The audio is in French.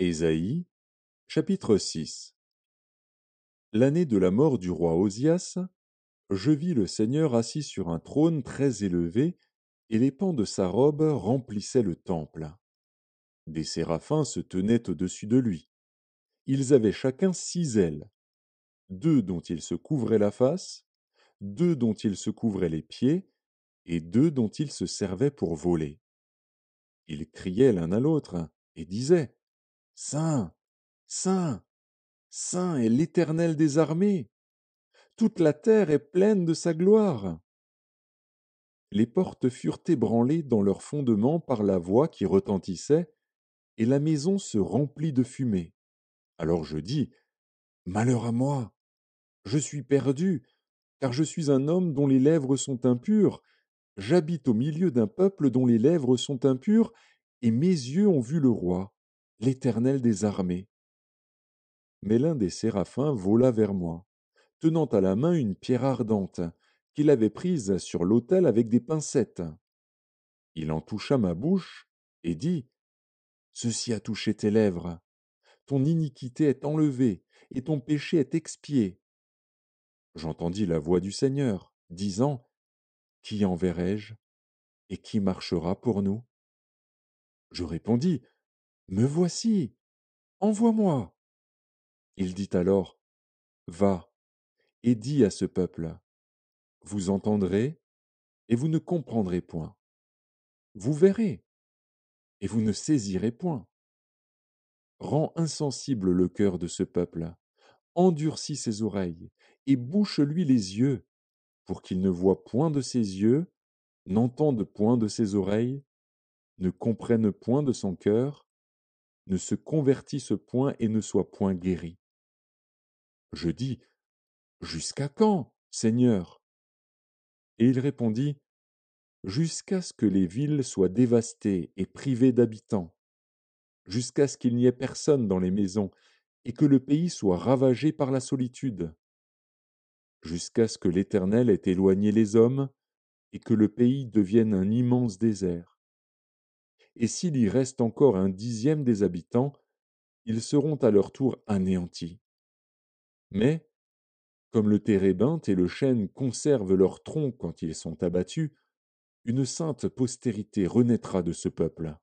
Ésaïe, chapitre 6. L'année de la mort du roi Osias, je vis le Seigneur assis sur un trône très élevé, et les pans de sa robe remplissaient le temple. Des séraphins se tenaient au-dessus de lui. Ils avaient chacun 6 ailes, 2 dont ils se couvraient la face, 2 dont ils se couvraient les pieds, et 2 dont ils se servaient pour voler. Ils criaient l'un à l'autre, et disaient: Saint, Saint, Saint est l'Éternel des armées. Toute la terre est pleine de sa gloire. Les portes furent ébranlées dans leurs fondements par la voix qui retentissait, et la maison se remplit de fumée. Alors je dis: Malheur à moi! Je suis perdu, car je suis un homme dont les lèvres sont impures. J'habite au milieu d'un peuple dont les lèvres sont impures, et mes yeux ont vu le roi, l'Éternel des armées. Mais l'un des séraphins vola vers moi, tenant à la main une pierre ardente, qu'il avait prise sur l'autel avec des pincettes. Il en toucha ma bouche et dit: Ceci a touché tes lèvres. Ton iniquité est enlevée et ton péché est expié. J'entendis la voix du Seigneur, disant: Qui enverrai-je et qui marchera pour nous? Je répondis: Me voici, envoie-moi. Il dit alors: Va et dis à ce peuple: Vous entendrez et vous ne comprendrez point. Vous verrez et vous ne saisirez point. Rends insensible le cœur de ce peuple, endurcis ses oreilles, et bouche-lui les yeux, pour qu'il ne voie point de ses yeux, n'entende point de ses oreilles, ne comprenne point de son cœur, ne se convertisse point et ne soit point guéri. Je dis: Jusqu'à quand, Seigneur? Et il répondit: Jusqu'à ce que les villes soient dévastées et privées d'habitants, jusqu'à ce qu'il n'y ait personne dans les maisons, et que le pays soit ravagé par la solitude, jusqu'à ce que l'Éternel ait éloigné les hommes, et que le pays devienne un immense désert. Et s'il y reste encore 1/10 des habitants, ils seront à leur tour anéantis. Mais, comme le térébinthe et le chêne conservent leurs troncs quand ils sont abattus, une sainte postérité renaîtra de ce peuple.